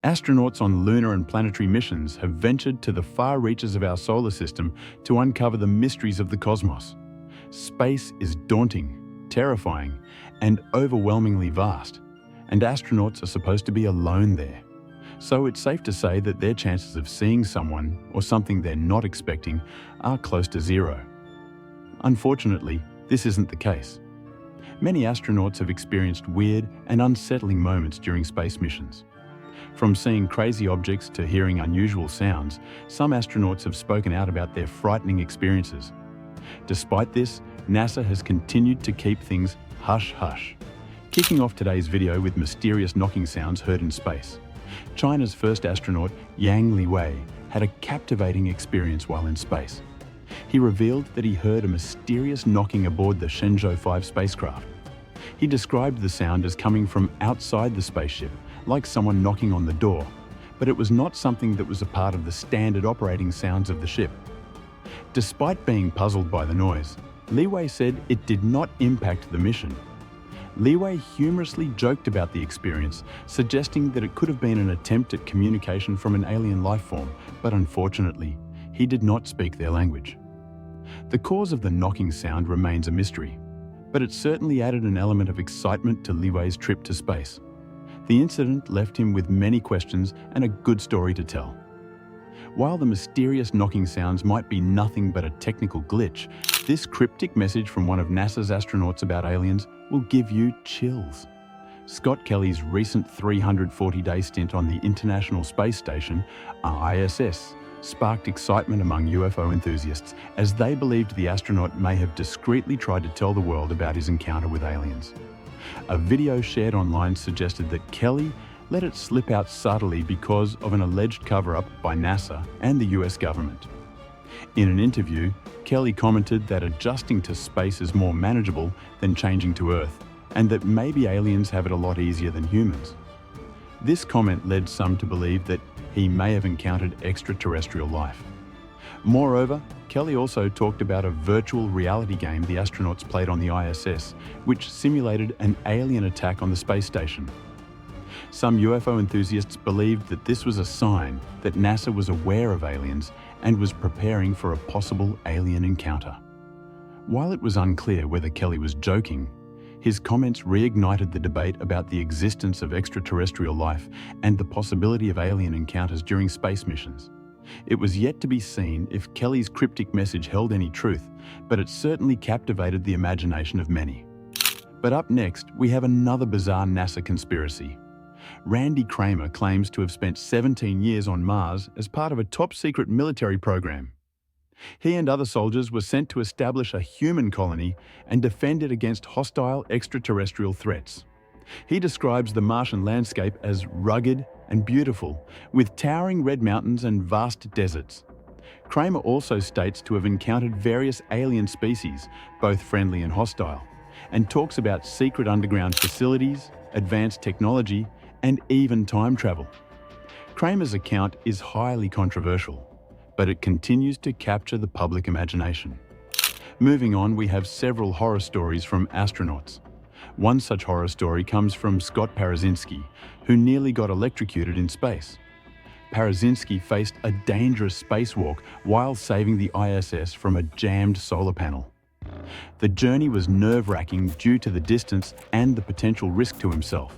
Astronauts on lunar and planetary missions have ventured to the far reaches of our solar system to uncover the mysteries of the cosmos. Space is daunting, terrifying, and overwhelmingly vast, and astronauts are supposed to be alone there. So it's safe to say that their chances of seeing someone or something they're not expecting are close to zero. Unfortunately, this isn't the case. Many astronauts have experienced weird and unsettling moments during space missions. From seeing crazy objects to hearing unusual sounds, some astronauts have spoken out about their frightening experiences. Despite this, NASA has continued to keep things hush-hush. Kicking off today's video with mysterious knocking sounds heard in space. China's first astronaut, Yang Liwei, had a captivating experience while in space. He revealed that he heard a mysterious knocking aboard the Shenzhou 5 spacecraft. He described the sound as coming from outside the spaceship, like someone knocking on the door, but it was not something that was a part of the standard operating sounds of the ship. Despite being puzzled by the noise, Liwei said it did not impact the mission. Liwei humorously joked about the experience, suggesting that it could have been an attempt at communication from an alien life form, but unfortunately, he did not speak their language. The cause of the knocking sound remains a mystery, but it certainly added an element of excitement to Liwei's trip to space. The incident left him with many questions and a good story to tell. While the mysterious knocking sounds might be nothing but a technical glitch, this cryptic message from one of NASA's astronauts about aliens will give you chills. Scott Kelly's recent 340-day stint on the International Space Station, ISS, sparked excitement among UFO enthusiasts as they believed the astronaut may have discreetly tried to tell the world about his encounter with aliens. A video shared online suggested that Kelly let it slip out subtly because of an alleged cover-up by NASA and the US government. In an interview, Kelly commented that adjusting to space is more manageable than changing to Earth, and that maybe aliens have it a lot easier than humans. This comment led some to believe that he may have encountered extraterrestrial life. Moreover, Kelly also talked about a virtual reality game the astronauts played on the ISS, which simulated an alien attack on the space station. Some UFO enthusiasts believed that this was a sign that NASA was aware of aliens and was preparing for a possible alien encounter. While it was unclear whether Kelly was joking, his comments reignited the debate about the existence of extraterrestrial life and the possibility of alien encounters during space missions. It was yet to be seen if Kelly's cryptic message held any truth, but it certainly captivated the imagination of many. But up next, we have another bizarre NASA conspiracy. Randy Kramer claims to have spent 17 years on Mars as part of a top-secret military program. He and other soldiers were sent to establish a human colony and defend it against hostile extraterrestrial threats. He describes the Martian landscape as rugged and beautiful, with towering red mountains and vast deserts. Kramer also states to have encountered various alien species, both friendly and hostile, and talks about secret underground facilities, advanced technology, and even time travel. Kramer's account is highly controversial, but it continues to capture the public imagination. Moving on, we have several horror stories from astronauts. One such horror story comes from Scott Parazynski, who nearly got electrocuted in space. Parazynski faced a dangerous spacewalk while saving the ISS from a jammed solar panel. The journey was nerve-wracking due to the distance and the potential risk to himself.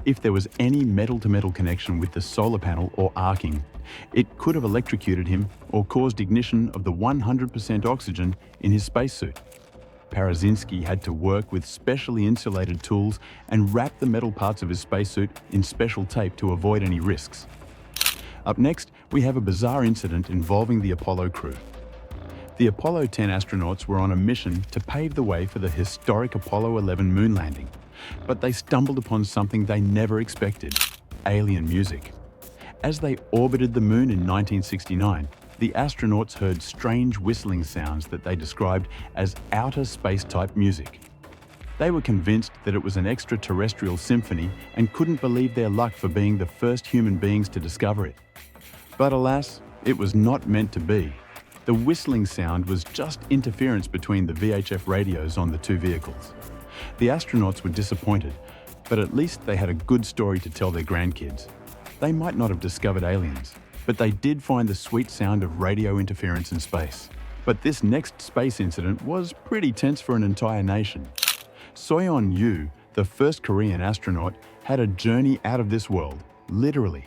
If there was any metal-to-metal connection with the solar panel or arcing, it could have electrocuted him or caused ignition of the 100% oxygen in his spacesuit. Parazynski had to work with specially insulated tools and wrap the metal parts of his spacesuit in special tape to avoid any risks. Up next, we have a bizarre incident involving the Apollo crew. The Apollo 10 astronauts were on a mission to pave the way for the historic Apollo 11 moon landing, but they stumbled upon something they never expected: alien music. As they orbited the moon in 1969, the astronauts heard strange whistling sounds that they described as outer space-type music. They were convinced that it was an extraterrestrial symphony and couldn't believe their luck for being the first human beings to discover it. But alas, it was not meant to be. The whistling sound was just interference between the VHF radios on the two vehicles. The astronauts were disappointed, but at least they had a good story to tell their grandkids. They might not have discovered aliens, but they did find the sweet sound of radio interference in space. But this next space incident was pretty tense for an entire nation. Soyeon Yu, the first Korean astronaut, had a journey out of this world, literally.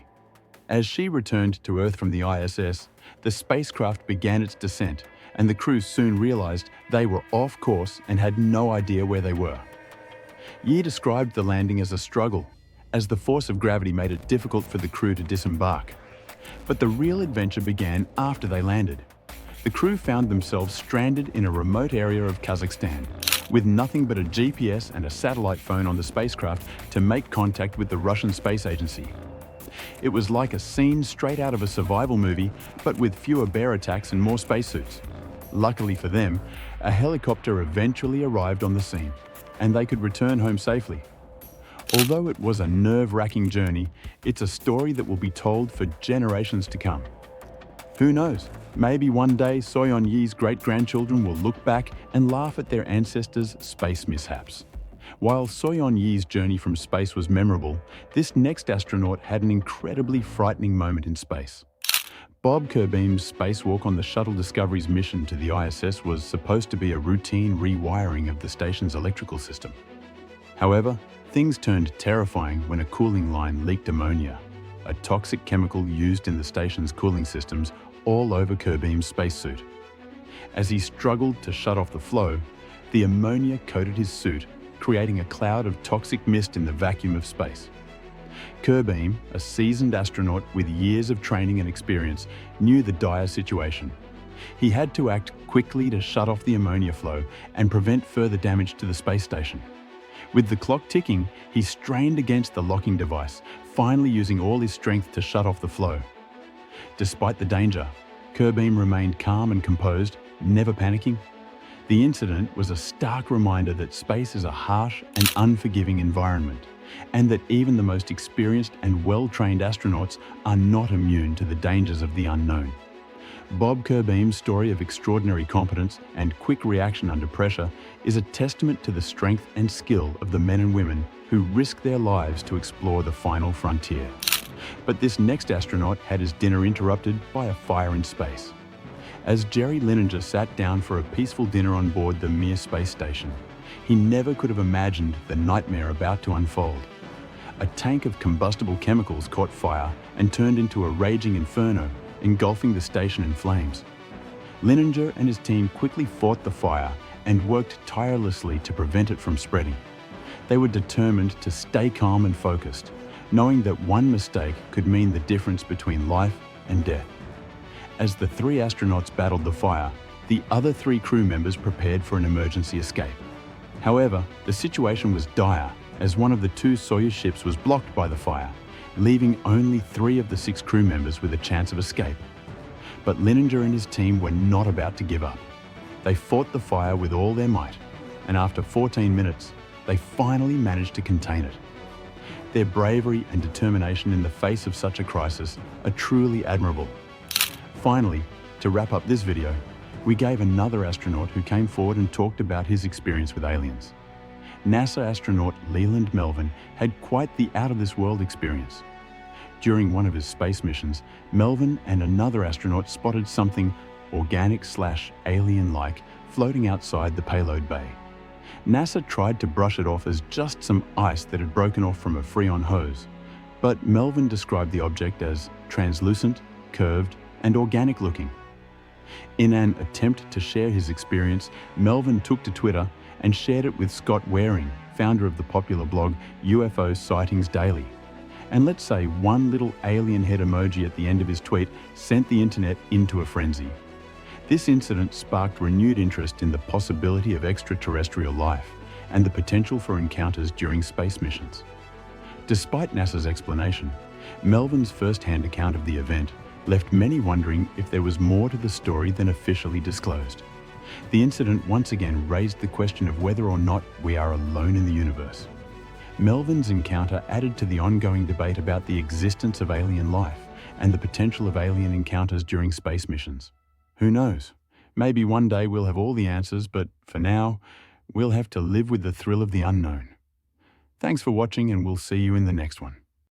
As she returned to Earth from the ISS, the spacecraft began its descent, and the crew soon realized they were off course and had no idea where they were. Yi described the landing as a struggle, as the force of gravity made it difficult for the crew to disembark. But the real adventure began after they landed. The crew found themselves stranded in a remote area of Kazakhstan, with nothing but a GPS and a satellite phone on the spacecraft to make contact with the Russian Space Agency. It was like a scene straight out of a survival movie, but with fewer bear attacks and more spacesuits. Luckily for them, a helicopter eventually arrived on the scene, and they could return home safely. Although it was a nerve-wracking journey, it's a story that will be told for generations to come. Who knows? Maybe one day Soyeon Yi's great-grandchildren will look back and laugh at their ancestors' space mishaps. While Soyeon Yi's journey from space was memorable, this next astronaut had an incredibly frightening moment in space. Bob Kerbeam's spacewalk on the Shuttle Discovery's mission to the ISS was supposed to be a routine rewiring of the station's electrical system. However, things turned terrifying when a cooling line leaked ammonia, a toxic chemical used in the station's cooling systems, all over Kerbeam's spacesuit. As he struggled to shut off the flow, the ammonia coated his suit, creating a cloud of toxic mist in the vacuum of space. Kerbeam, a seasoned astronaut with years of training and experience, knew the dire situation. He had to act quickly to shut off the ammonia flow and prevent further damage to the space station. With the clock ticking, he strained against the locking device, finally using all his strength to shut off the flow. Despite the danger, Kerbeam remained calm and composed, never panicking. The incident was a stark reminder that space is a harsh and unforgiving environment, and that even the most experienced and well-trained astronauts are not immune to the dangers of the unknown. Bob Kerbeam's story of extraordinary competence and quick reaction under pressure is a testament to the strength and skill of the men and women who risk their lives to explore the final frontier. But this next astronaut had his dinner interrupted by a fire in space. As Jerry Linenger sat down for a peaceful dinner on board the Mir space station, he never could have imagined the nightmare about to unfold. A tank of combustible chemicals caught fire and turned into a raging inferno, engulfing the station in flames. Linenger and his team quickly fought the fire and worked tirelessly to prevent it from spreading. They were determined to stay calm and focused, knowing that one mistake could mean the difference between life and death. As the three astronauts battled the fire, the other three crew members prepared for an emergency escape. However, the situation was dire as one of the two Soyuz ships was blocked by the fire, leaving only 3 of the 6 crew members with a chance of escape. But Linenger and his team were not about to give up. They fought the fire with all their might, and after 14 minutes, they finally managed to contain it. Their bravery and determination in the face of such a crisis are truly admirable. Finally, to wrap up this video, we gave another astronaut who came forward and talked about his experience with aliens. NASA astronaut Leland Melvin had quite the out-of-this-world experience. During one of his space missions, Melvin and another astronaut spotted something organic/alien-like floating outside the payload bay. NASA tried to brush it off as just some ice that had broken off from a Freon hose, but Melvin described the object as translucent, curved, and organic-looking. In an attempt to share his experience, Melvin took to Twitter and shared it with Scott Waring, founder of the popular blog UFO Sightings Daily. And let's say one little alien head emoji at the end of his tweet sent the internet into a frenzy. This incident sparked renewed interest in the possibility of extraterrestrial life and the potential for encounters during space missions. Despite NASA's explanation, Melvin's first-hand account of the event left many wondering if there was more to the story than officially disclosed. The incident once again raised the question of whether or not we are alone in the universe. Melvin's encounter added to the ongoing debate about the existence of alien life and the potential of alien encounters during space missions. Who knows? Maybe one day we'll have all the answers, but for now, we'll have to live with the thrill of the unknown. Thanks for watching, and we'll see you in the next one.